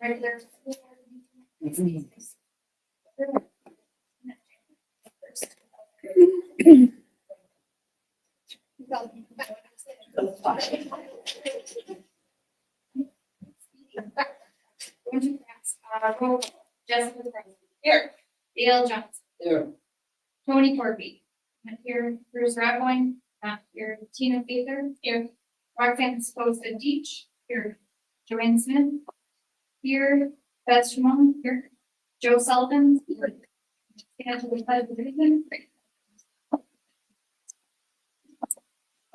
regular. Roll. Jessica Preston. Here. Dale Johnson. Here. Tony Corby. Not here. Bruce Rathwine. Not here. Tina Father. Here. Roxanne Sposa Deach. Here. Joanne Smith. Here. Beth Shimon. Here. Joe Sullivan. Here. Stand to the pledge of allegiance.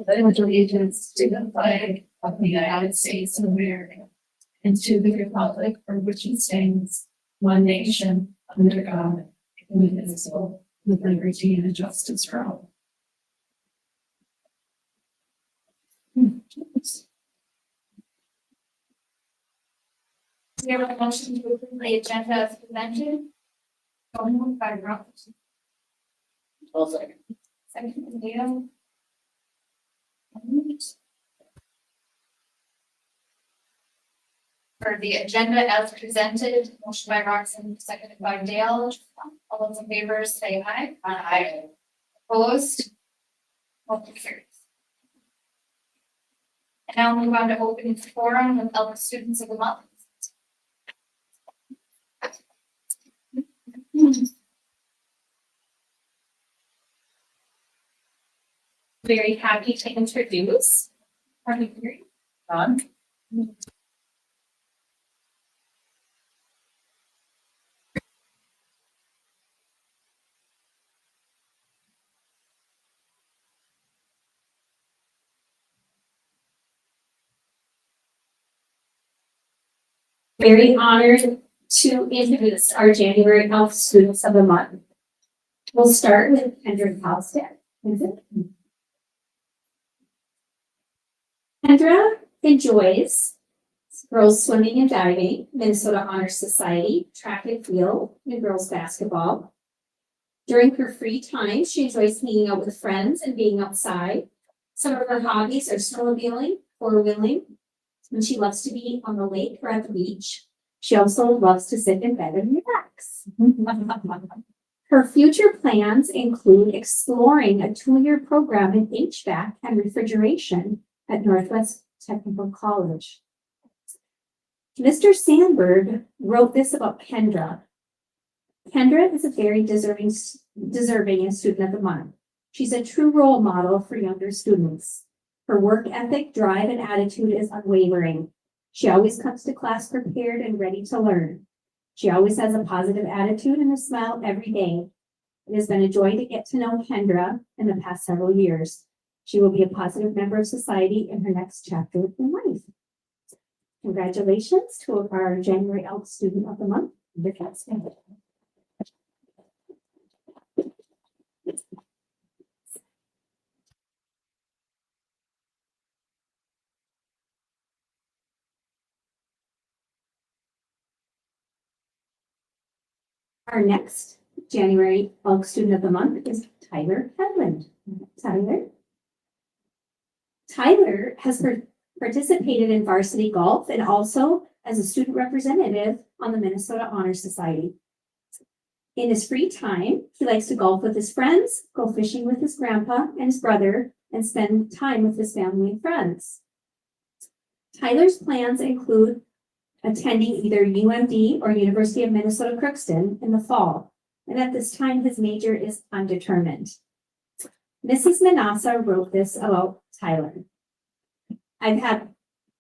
Pledge allegiance to the flag of the United States of America and to the republic for which it stands, one nation, under God, indivisible, with liberty and justice for all. We have a motion to approve the agenda as presented. So moved by Roberts. I'll second. Second by Dale. For the agenda as presented, motion by Roxanne, seconded by Dale. All those in favor say aye. Aye. Opposed? Motion carries. And now move on to open forum with elder students of the month. Very happy to introduce Don? very honored to introduce our January Health Students of the Month. We'll start with Kendra Halstead. Kendra enjoys girls swimming and diving, Minnesota Honor Society, track and field, and girls basketball. During her free time, she enjoys hanging out with friends and being outside. Some of her hobbies are snowmobiling, four-wheeling, and she loves to be on the lake or at the beach. She also loves to sit in bed and relax. Her future plans include exploring a 2-year program in HVAC and refrigeration at Northwest Technical College. Mr. Sandberg wrote this about Kendra. Kendra is a very deserving student of the month. She's a true role model for younger students. Her work ethic, drive, and attitude is unwavering. She always comes to class prepared and ready to learn. She always has a positive attitude and a smile every day. It has been a joy to get to know Kendra in the past several years. She will be a positive member of society in her next chapter in life. Congratulations to our January Elk Student of the Month, Rick Smith. Our next January Elk Student of the Month is Tyler Hedlund. Tyler has participated in varsity golf and also as a student representative on the Minnesota Honor Society. In his free time, he likes to golf with his friends, go fishing with his grandpa and his brother, and spend time with his family and friends. Tyler's plans include attending either UMD or University of Minnesota Crookston in the fall, and at this time his major is undetermined. Mrs. Manassa wrote this about Tyler. I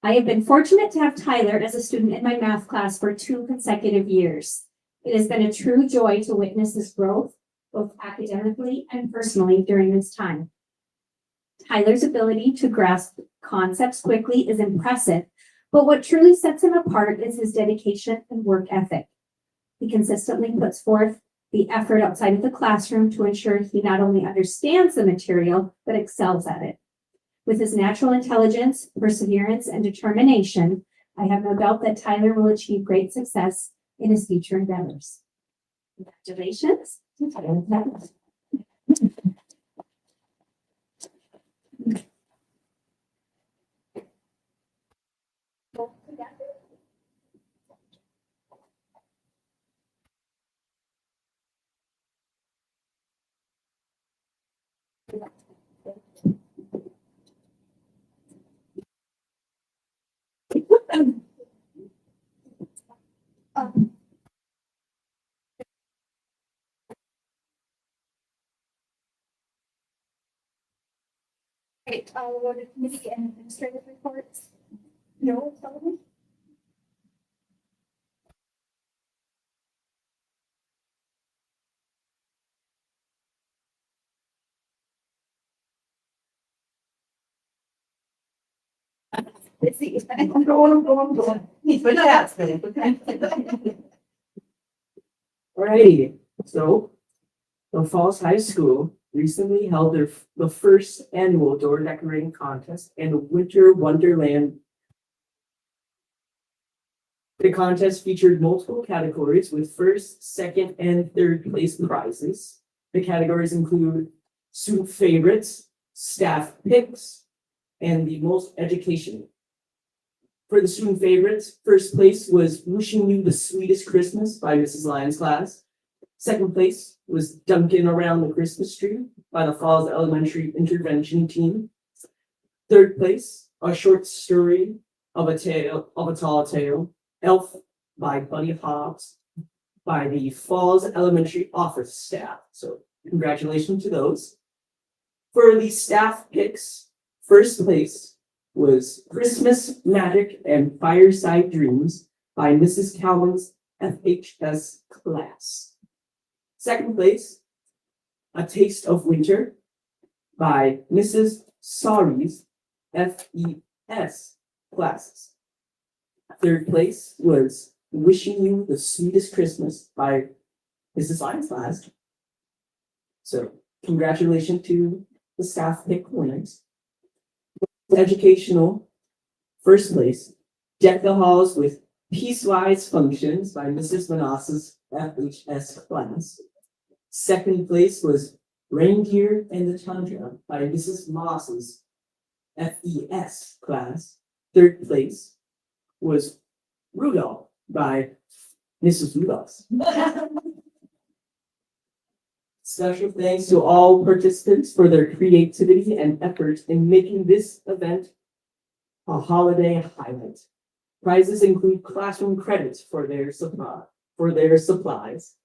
have been fortunate to have Tyler as a student in my math class for 2 consecutive years. It has been a true joy to witness his growth, both academically and personally during this time. Tyler's ability to grasp concepts quickly is impressive, but what truly sets him apart is his dedication and work ethic. He consistently puts forth the effort outside of the classroom to ensure he not only understands the material, but excels at it. With his natural intelligence, perseverance, and determination, I have no doubt that Tyler will achieve great success in his future endeavors. Congratulations to Tyler Hedlund. Right, we'll go to committee and administrative reports. No, Sullivan? Let's see. I'm going. He's been asking. Alrighty, so the Falls High School recently held the first annual door decorating contest and Winter Wonderland. The contest featured multiple categories with first, second, and third place prizes. The categories include student favorites, staff picks, and the most educational. For the student favorites, first place was Wishing You the Sweetest Christmas by Mrs. Lyons' class. Second place was Dunkin' Around the Christmas Tree by the Falls Elementary Intervention Team. Third place, A Short Story of a Tall Tale, Elf by Buddy Hobbs by the Falls Elementary office staff. So congratulations to those. For the staff picks, first place was Christmas Magic and Fireside Dreams by Mrs. Cowan's FHS class. Second place, A Taste of Winter by Mrs. Sari's FES classes. Third place was Wishing You the Sweetest Christmas by Mrs. Lyons' class. So congratulations to the staff pick winners. Educational, first place, Deck the Halls with Piecewise Functions by Mrs. Manassa's FHS class. Second place was Reindeer and the Tundra by Mrs. Moss's FES class. Third place was Rudolph by Mrs. Rudolph. Special thanks to all participants for their creativity and effort in making this event a holiday highlight. Prizes include classroom credits for their supplies.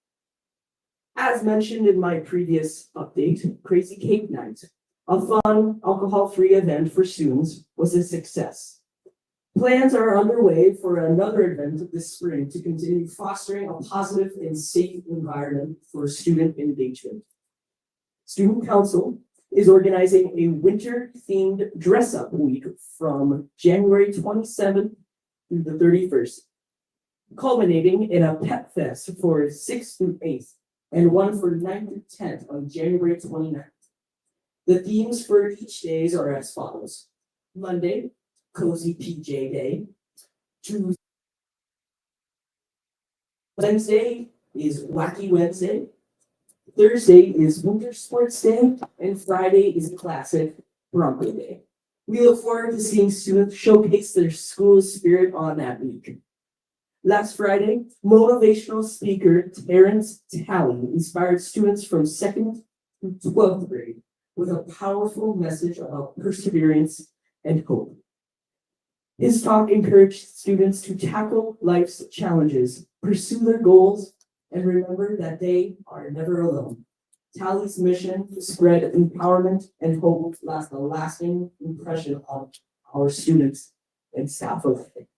As mentioned in my previous update, Crazy Cake Night, a fun, alcohol-free event for students, was a success. Plans are underway for another event this spring to continue fostering a positive and safe environment for student engagement. Student Council is organizing a winter-themed dress-up week from January 27th through the 31st, culminating in a pep fest for 6th through 8th and one for 9th through 10th on January 29th. The themes for each days are as follows. Monday, Cozy PJ Day. Tuesday, Wednesday is Wacky Wednesday. Thursday is Winter Sports Day, and Friday is Classic Bronco Day. We look forward to seeing students showcase their school spirit on that week. Last Friday, motivational speaker Terrence Talley inspired students from 2nd through 12th grade with a powerful message about perseverance and hope. His talk encouraged students to tackle life's challenges, pursue their goals, and remember that they are never alone. Talley's mission to spread empowerment and hope left a lasting impression on our students and staff alike.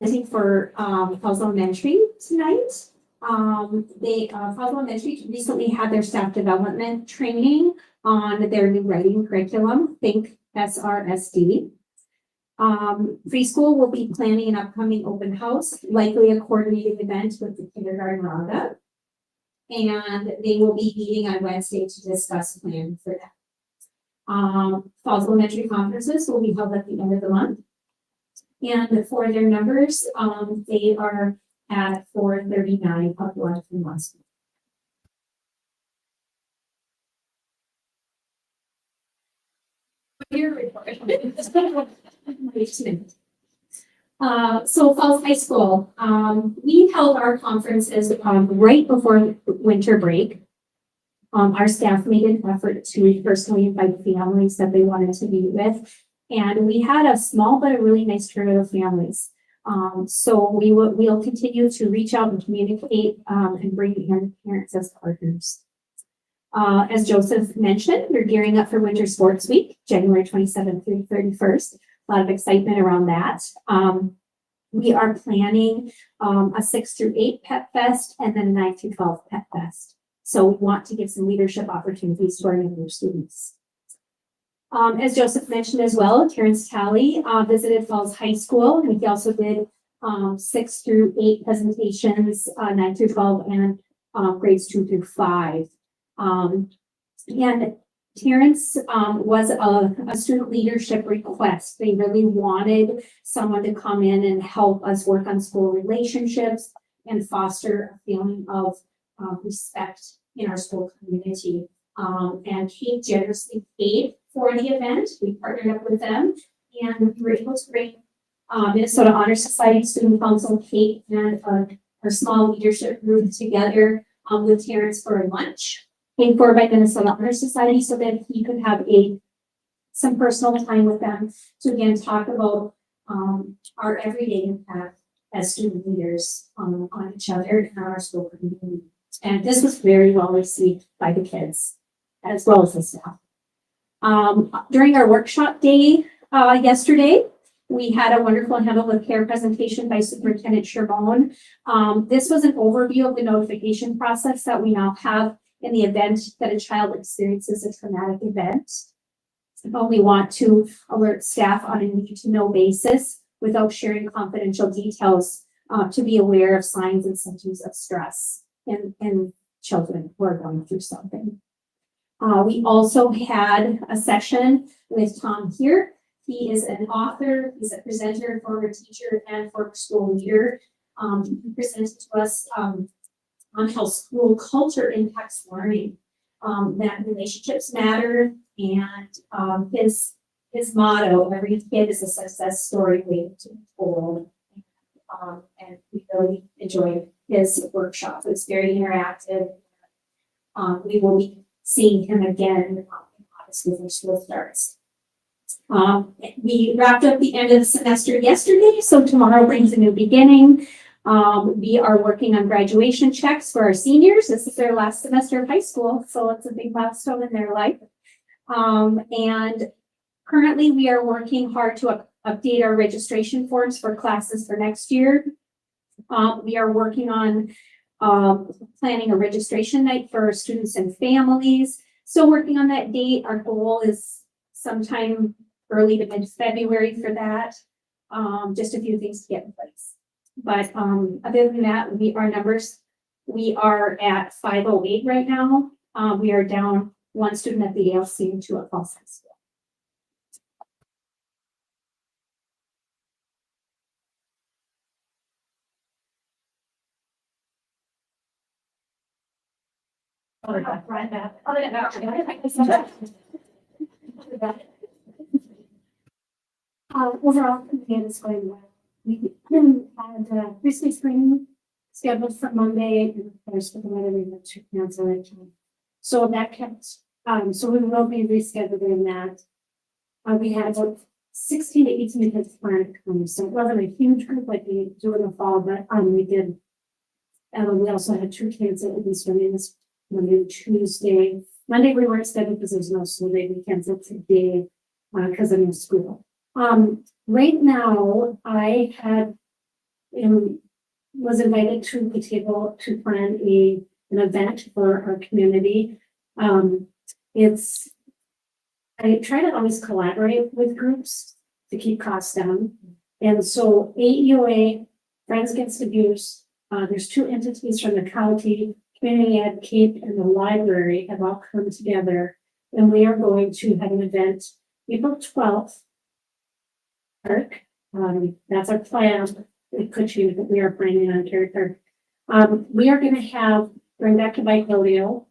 I think for Falls Elementary tonight. Falls Elementary recently had their staff development training on their new writing curriculum, Think SRSD. Preschool will be planning an upcoming open house, likely a coordinated event with the kindergarten roundup. And they will be meeting on Wednesday to discuss plans for that. Falls Elementary conferences will be held at the end of the month. And for their numbers, they are at 439 up one from last week. Your report. So Falls High School, we held our conferences, right before winter break. Our staff made an effort to personally invite families that they wanted to meet with. And we had a small but a really nice turnout of families. So we'll continue to reach out and communicate, and bring in parents as partners. As Joseph mentioned, we're gearing up for Winter Sports Week, January 27th through 31st. A lot of excitement around that. We are planning a 6 through 8 Pet Fest and then a 9 through 12 Pet Fest. So we want to give some leadership opportunities to our younger students. As Joseph mentioned as well, Terrence Talley visited Falls High School, and he also did 6 through 8 presentations, 9 through 12, and grades 2 through 5. And Terrence was a student leadership request. They really wanted someone to come in and help us work on school relationships and foster a feeling of respect in our school community. And he generously paid for the event. We partnered up with them, and we were able to bring Minnesota Honor Society Student Council, Kate, and our small leadership group together with Terrence for a lunch, paid for by Minnesota Honor Society, so that he could have some personal time with them to again talk about our everyday impact as student leaders on each other and our school community. And this was very well received by the kids as well as the staff. During our workshop day yesterday, we had a wonderful handle with care presentation by Superintendent Sherbone. This was an overview of the notification process that we now have in the event that a child experiences a traumatic event. We want to alert staff on a need-to-know basis without sharing confidential details to be aware of signs and symptoms of stress in children who are going through something. We also had a session with Tom here. He is an author, he's a presenter, former teacher, and former school leader. He presented to us on how school culture impacts learning, that relationships matter, and his motto, every kid is a success story waiting to be told. And we really enjoyed his workshop. It was very interactive. We will be seeing him again in August before school starts. We wrapped up the end of the semester yesterday, so tomorrow brings a new beginning. We are working on graduation checks for our seniors. This is their last semester of high school, so it's a big milestone in their life. And currently we are working hard to update our registration forms for classes for next year. We are working on planning a registration night for our students and families. Still working on that date. Our goal is sometime early to mid-February for that. Just a few things to get in place. But other than that, we are at 508 right now. We are down 1 student at the ALC and 2 at Falls High School. Overall, again, it's going well. We had Christmas screening scheduled for Monday, and of course, with the weather, we had to cancel it. So that kept, so we will be rescheduling that. We had about 16 to 18 kids planned to come, so it wasn't a huge group like we do in the fall, but we did. And we also had 2 kids that would be swimming this Monday and Tuesday. Monday we weren't scheduled because there's no school day. We canceled today because of no school. Right now, I had was invited to the table to plan an event for our community. I try to always collaborate with groups to keep costs down. And so AEOA, Friends Against Abuse, there's 2 entities from the county, Community Ed, Cape, and the library have all come together. And we are going to have an event April 12th. That's our plan. It could change, but we are planning on character. We are going to have, going back to bike rodeo.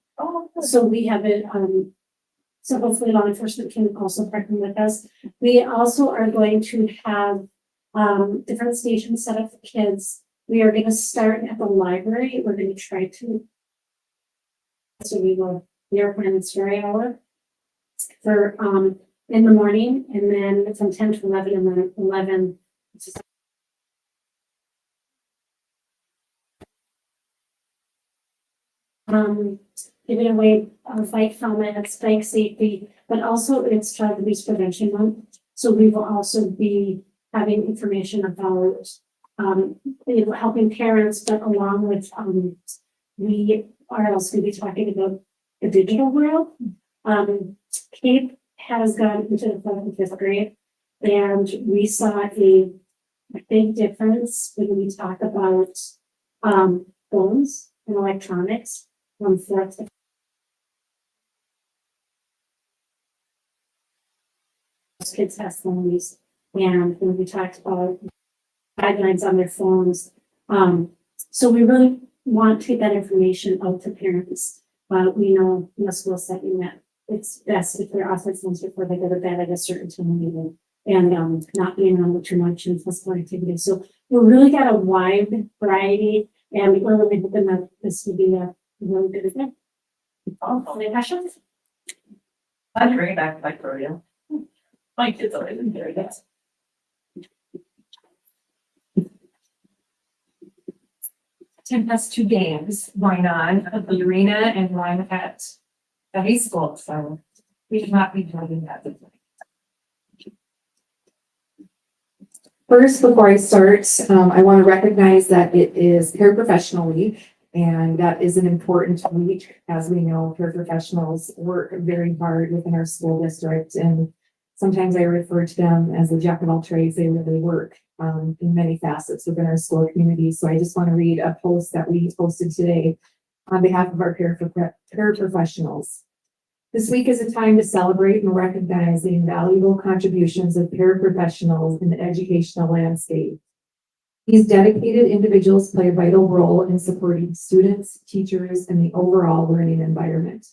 So we have it So hopefully law enforcement can also partner with us. We also are going to have different stations set up for kids. We are gonna start at the library. We're gonna try to. So we are planning story hour for in the morning, and then from 10 to 11, and then 11. Giving away bike helmets, bike safety, but also it's Child Abuse Prevention Month. So we will also be having information about helping parents, but along with we are also going to be talking about the digital world. Kate has gone into the 4th and 5th grade, and we saw a big difference when we talk about phones and electronics from 4th to kids have phones, and when we talked about guidelines on their phones. So we really want to get that information out to parents. We know in the school setting that it's best if they're off their phones before they go to bed at a certain time and not being on too much and physical activity. So we really got a wide variety, and we're really hoping that this will be a really good event. Any questions? I'm bringing back my program. My kids are in there, yes. Tim has 2 games going on at the arena and one at the high school, so we should not be doing that. First, before I start, I want to recognize that it is Paraprofessional Week, and that is an important week. As we know, paraprofessionals work very hard within our school district, and sometimes I refer to them as the jack of all trades. They really work in many facets within our school community. So I just want to read a post that we posted today on behalf of our paraprofessionals. This week is a time to celebrate and recognize the invaluable contributions of paraprofessionals in the educational landscape. These dedicated individuals play a vital role in supporting students, teachers, and the overall learning environment.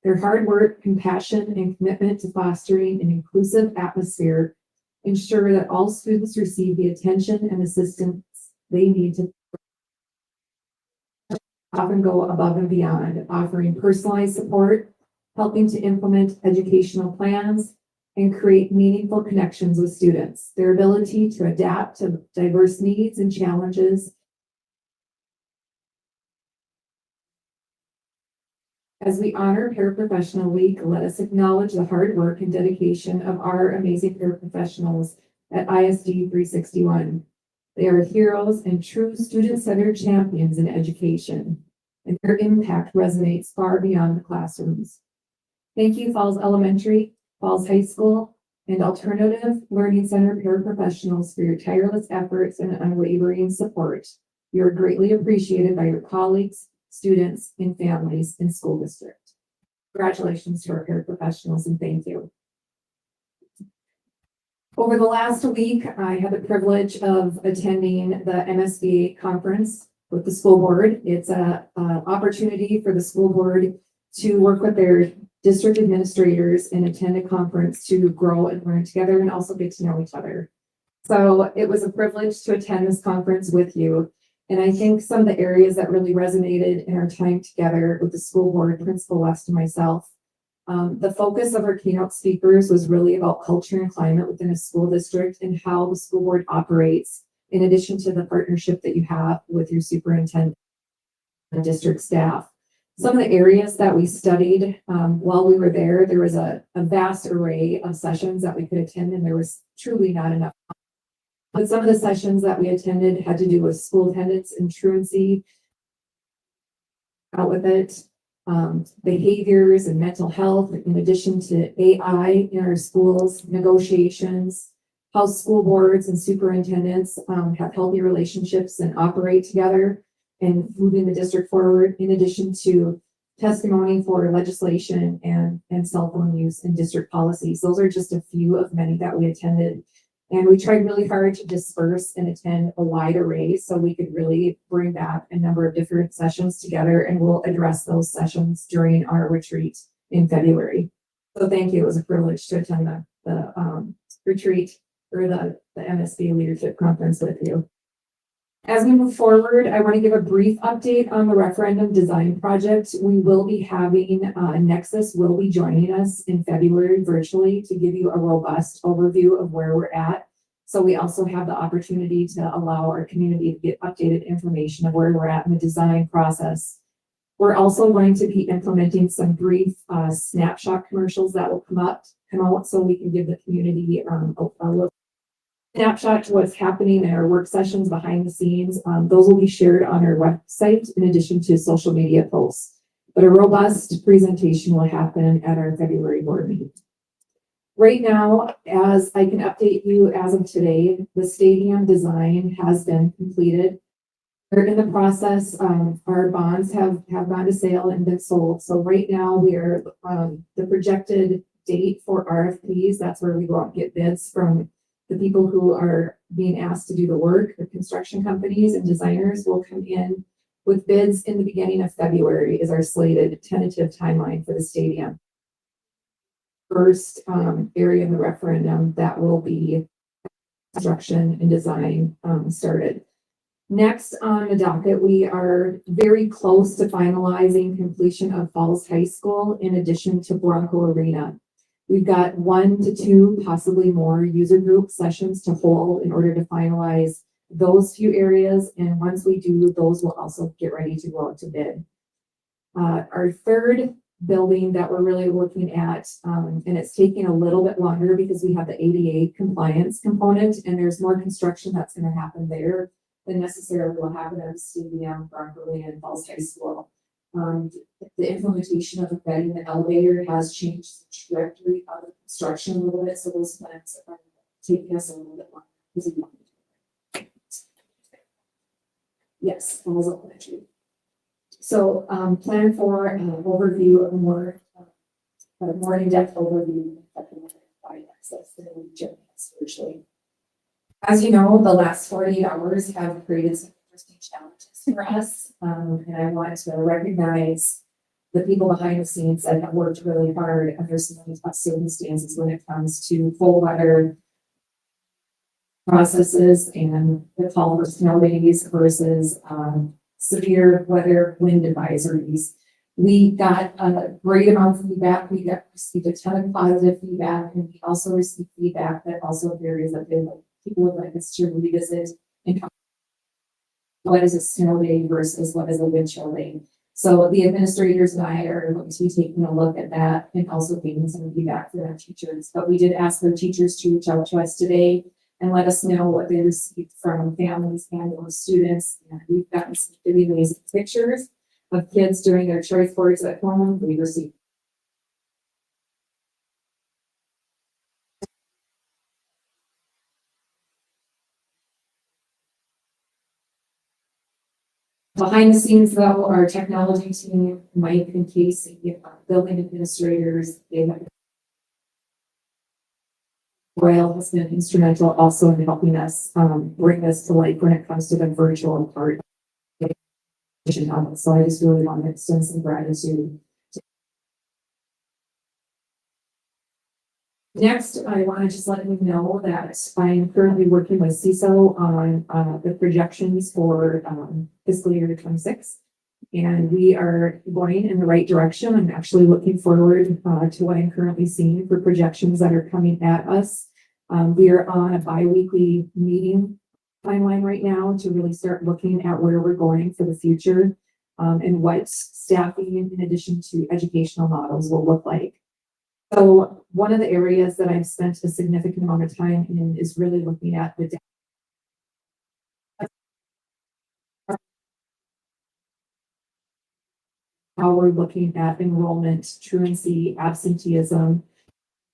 Their hard work, compassion, and commitment to fostering an inclusive atmosphere ensure that all students receive the attention and assistance they need to often go above and beyond, offering personalized support, helping to implement educational plans, and create meaningful connections with students. Their ability to adapt to diverse needs and challenges. As we honor Paraprofessional Week, let us acknowledge the hard work and dedication of our amazing paraprofessionals at ISD 361. They are heroes and true student-centered champions in education, and their impact resonates far beyond the classrooms. Thank you, Falls Elementary, Falls High School, and Alternative Learning Center paraprofessionals for your tireless efforts and unwavering support. You are greatly appreciated by your colleagues, students, and families in school district. Congratulations to our paraprofessionals, and thank you. Over the last week, I had the privilege of attending the MSBA conference with the school board. It's a opportunity for the school board to work with their district administrators and attend a conference to grow and learn together and also get to know each other. So it was a privilege to attend this conference with you. And I think some of the areas that really resonated in our time together with the school board, Principal West and myself, the focus of our keynote speakers was really about culture and climate within a school district and how the school board operates, in addition to the partnership that you have with your superintendent and district staff. Some of the areas that we studied while we were there, there was a vast array of sessions that we could attend, and there was truly not enough. But some of the sessions that we attended had to do with school attendance and truancy, out with it, behaviors and mental health, in addition to AI in our schools, negotiations, how school boards and superintendents have healthy relationships and operate together and moving the district forward, in addition to testimony for legislation and cell phone use and district policies. Those are just a few of many that we attended. And we tried really hard to disperse and attend a wide array so we could really bring back a number of different sessions together, and we'll address those sessions during our retreat in February. So thank you. It was a privilege to attend the retreat or the MSB Leadership Conference with you. As we move forward, I want to give a brief update on the referendum design project. We will be having, Nexus will be joining us in February virtually to give you a robust overview of where we're at. So we also have the opportunity to allow our community to get updated information of where we're at in the design process. We're also going to be implementing some brief snapshot commercials that will come out so we can give the community a look snapshot to what's happening in our work sessions behind the scenes. Those will be shared on our website in addition to social media posts. But a robust presentation will happen at our February board meeting. Right now, as I can update you as of today, the stadium design has been completed. We're in the process, our bonds have gone to sale and been sold. So right now we are, the projected date for RFPs, that's where we go out and get bids from the people who are being asked to do the work. The construction companies and designers will come in with bids in the beginning of February is our slated tentative timeline for the stadium. First area in the referendum that will be construction and design started. Next on the docket, we are very close to finalizing completion of Falls High School in addition to Bronco Arena. We've got 1 to 2, possibly more user group sessions to hold in order to finalize those few areas. And once we do, those will also get ready to go out to bid. Our third building that we're really looking at, and it's taking a little bit longer because we have the ADA compliance component and there's more construction that's going to happen there than necessarily will happen at the stadium, Bronco Arena, and Falls High School. The implementation of embedding the elevator has changed the trajectory of the construction a little bit, so those plans are taking us a little bit longer. Yes, Falls Elementary. So plan for an overview of a more in-depth overview of the access to the region virtually. As you know, the last 48 hours have created some interesting challenges for us. And I want to recognize the people behind the scenes that have worked really hard under some of tough circumstances when it comes to cold weather processes and the call for snow days versus severe weather wind advisories. We got a great amount of feedback. We received a ton of positive feedback, and we also received feedback that also areas that people would like us to revisit and talk what is a snow day versus what is a wind chill day. So the administrators and I are going to be taking a look at that and also getting some feedback from our teachers. But we did ask their teachers to reach out to us today and let us know what they received from families and those students. And we've gotten some really amazing pictures of kids doing their choice boards at home. We received behind the scenes, though, our technology team, Mike and Casey, building administrators, Royal has been instrumental also in helping us bring this to light when it comes to the virtual part. So I just really want to extend some gratitude. Next, I want to just let you know that I am currently working with CISO on the projections for fiscal year 26. And we are going in the right direction. I'm actually looking forward to what I'm currently seeing for projections that are coming at us. We are on a bi-weekly meeting timeline right now to really start looking at where we're going for the future and what staffing in addition to educational models will look like. So one of the areas that I've spent a significant amount of time in is really looking at the how we're looking at enrollment, truancy, absenteeism,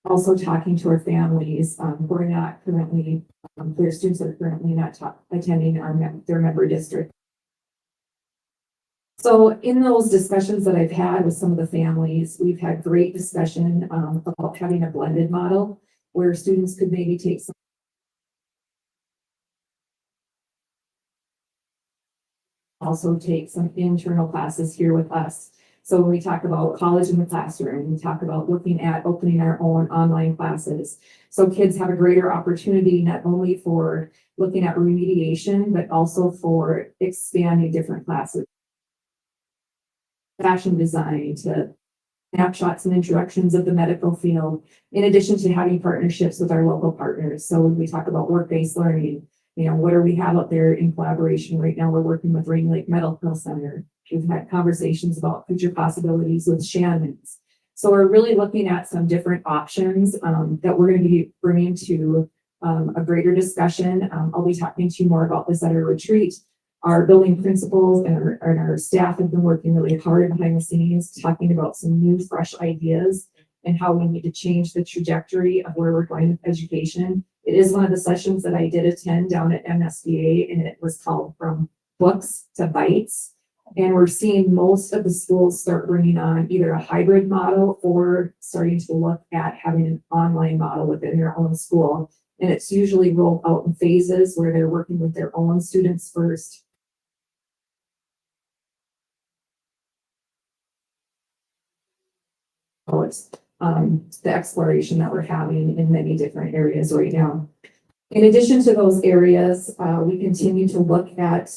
also talking to our families. We're not currently, their students are currently not attending their member district. So in those discussions that I've had with some of the families, we've had great discussion about having a blended model where students could maybe take some also take some internal classes here with us. So when we talk about college in the classroom, we talk about looking at opening our own online classes. So kids have a greater opportunity not only for looking at remediation, but also for expanding different classes. Fashion design to snapshots and introductions of the medical field, in addition to having partnerships with our local partners. So when we talk about work-based learning, what do we have out there in collaboration? Right now, we're working with Rain Lake Medical Center. We've had conversations about future possibilities with Shannon's. So we're really looking at some different options that we're going to be bringing to a greater discussion. I'll be talking to you more about this at our retreat. Our building principals and our staff have been working really hard behind the scenes, talking about some new, fresh ideas and how we need to change the trajectory of where we're going with education. It is one of the sessions that I did attend down at MSBA, and it was called From Books to Bites. And we're seeing most of the schools start bringing on either a hybrid model or starting to look at having an online model within their own school. And it's usually rolled out in phases where they're working with their own students first. So it's the exploration that we're having in many different areas right now. In addition to those areas, we continue to look at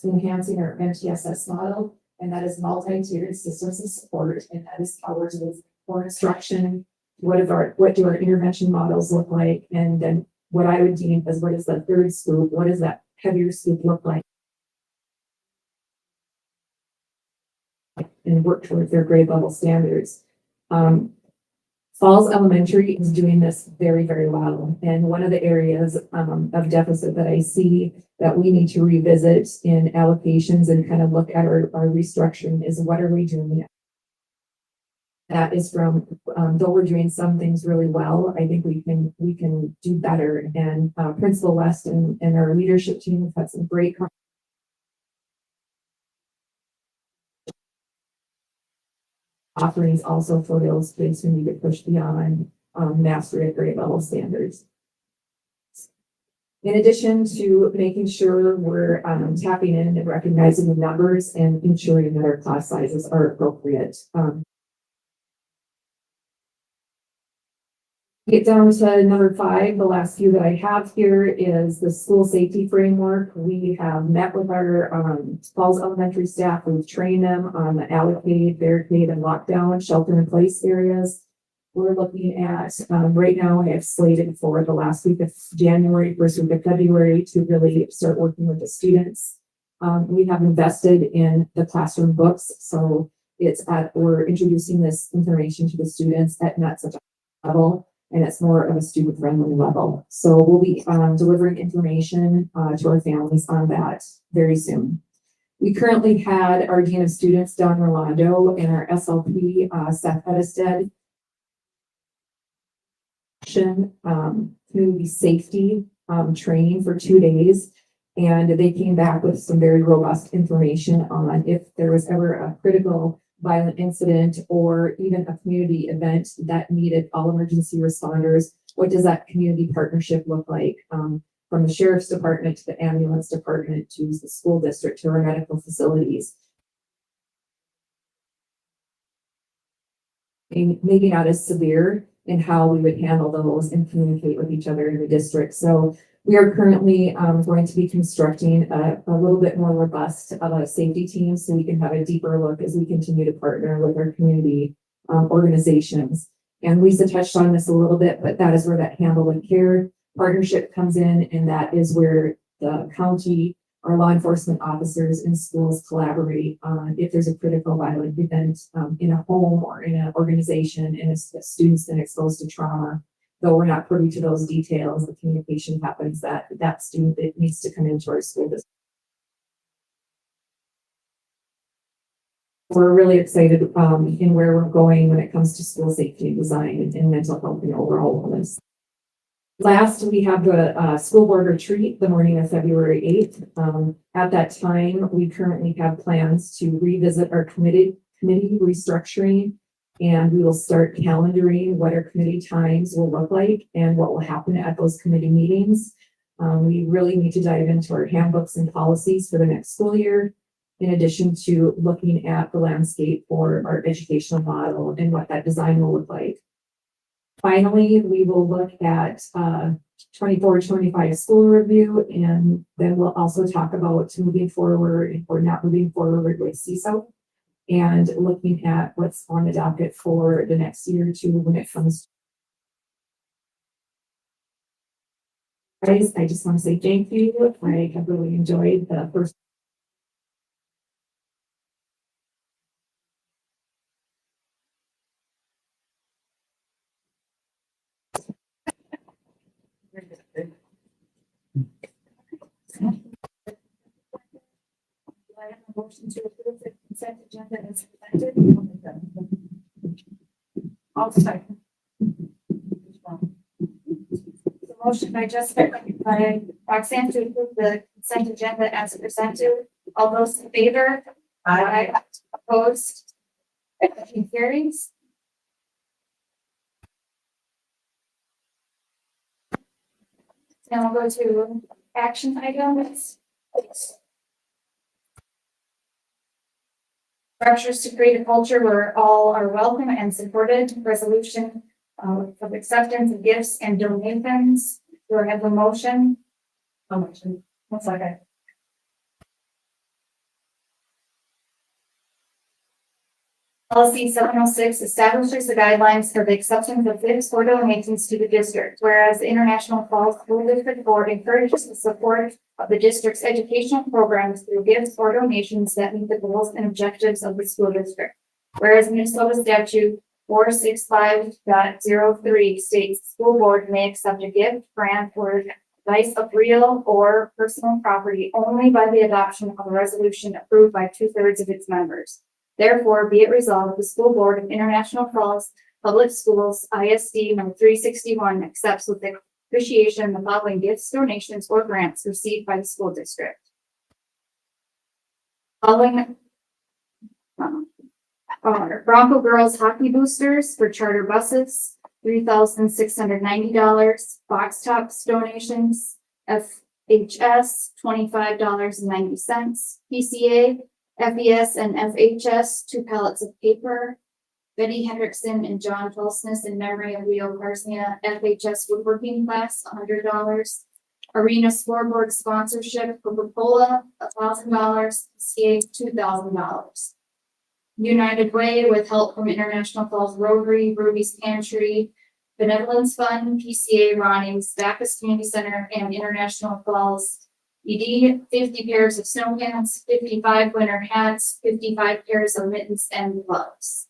enhancing our MTSS model, and that is multi-tiered systems of support, and that is powered with core instruction. What do our intervention models look like? And then what I would deem as what is the third scoop? What does that heavier scoop look like? And work towards their grade level standards. Falls Elementary is doing this very, very well. And one of the areas of deficit that I see that we need to revisit in allocations and kind of look at our restructuring is what are we doing? That is from, though we're doing some things really well, I think we can do better. And Principal West and our leadership team have had some great offerings also for those kids who need to push beyond mastery at grade level standards. In addition to making sure we're tapping in and recognizing the numbers and ensuring that our class sizes are appropriate. Get down to number 5. The last few that I have here is the school safety framework. We have met with our Falls Elementary staff. We've trained them on the allocated, barricade, and lockdown shelter in place areas. We're looking at right now, I have slated for the last week of January, first week of February to really start working with the students. We have invested in the classroom books. So we're introducing this information to the students at not such a level. And it's more of a student-friendly level. So we'll be delivering information to our families on that very soon. We currently had our Dean of Students, Don Rolando, and our SLP, Seth Edisted, community safety training for 2 days. And they came back with some very robust information on if there was ever a critical violent incident or even a community event that needed all emergency responders, what does that community partnership look like from the sheriff's department to the ambulance department to the school district to our medical facilities? And maybe not as severe in how we would handle those and communicate with each other in the district. So we are currently going to be constructing a little bit more robust safety team so we can have a deeper look as we continue to partner with our community organizations. And Lisa touched on this a little bit, but that is where that handle and care partnership comes in. And that is where the county, our law enforcement officers in schools collaborate on if there's a critical violent event in a home or in an organization and a student's been exposed to trauma. Though we're not privy to those details, the communication happens that student that needs to come into our school district. We're really excited in where we're going when it comes to school safety and design and mental health and overall wellness. Last, we have the school board retreat the morning of February 8th. At that time, we currently have plans to revisit our committee restructuring. And we will start calendaring what our committee times will look like and what will happen at those committee meetings. We really need to dive into our handbooks and policies for the next school year. in addition to looking at the landscape for our educational model and what that design will look like. Finally, we will look at 24-25 school review, and then we'll also talk about moving forward, if we're not moving forward with CISO, and looking at what's on the docket for the next year or two when it comes. Guys, I just want to say thank you. I have really enjoyed the first. Do I have a motion to approve the consent agenda as presented? I'll second. The motion by Jessica, by Roxanne to approve the consent agenda as presented. All those in favor? Aye. Opposed? Motion carries. Now we'll go to action items. Structures to create a culture where all are welcome and supported. Resolution of acceptance of gifts and donations. Do I have a motion? How much? One second. Policy 706 establishes the guidelines for the acceptance of gifts or donations to the district, whereas the International Falls School District Board encourages the support of the district's educational programs through gifts or donations that meet the goals and objectives of the school district. Whereas Minnesota statute 465.03 states the school board may accept a gift, grant, or advice of real or personal property only by the adoption of a resolution approved by 2/3 of its members. Therefore, be it resolved, the school board of International Falls Public Schools, ISD number 361, accepts with appreciation the following gifts, donations, or grants received by the school district. Following Bronco Girls Hockey Boosters for charter buses, $3,690. Box Tops donations, FHS, $25.90. PCA, FES and FHS, 2 pallets of paper. Betty Hendrickson and John Tolsness in memory of Leo Garcia, FHS woodworking class, $100. Arena scoreboard sponsorship, Coca-Cola, $1,000. PCA, $2,000. United Way with help from International Falls Rotary, Ruby's Pantry, Benevolence Fund, PCA, Ronnie's Baptist Community Center, and International Falls ED, 50 pairs of snow pants, 55 winter hats, 55 pairs of mittens and gloves.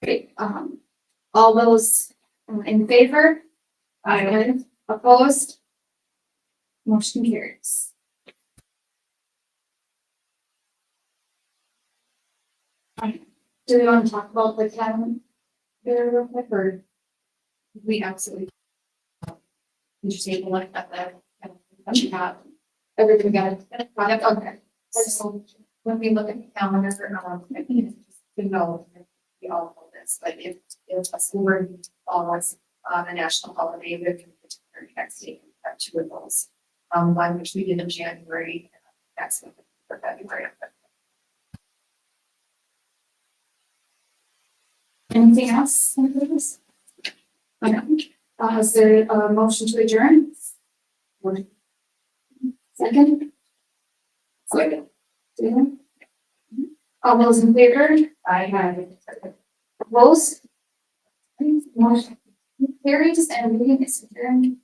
Great, all those in favor? Aye. Opposed? Motion carries. Do we want to talk about the town there real quick, or? We absolutely. You just take a look at the, you have everything got it. Okay. So when we look at the calendar, I think it's just to know, we all know this, but if a school board follows a national holiday, we can particular next day, have 2 of those. One which we did in January, next week for February. Anything else? Okay. Is there a motion to adjourn? Second? Second. All those in favor? Aye. Opposed? Motion carries and meeting is adjourned.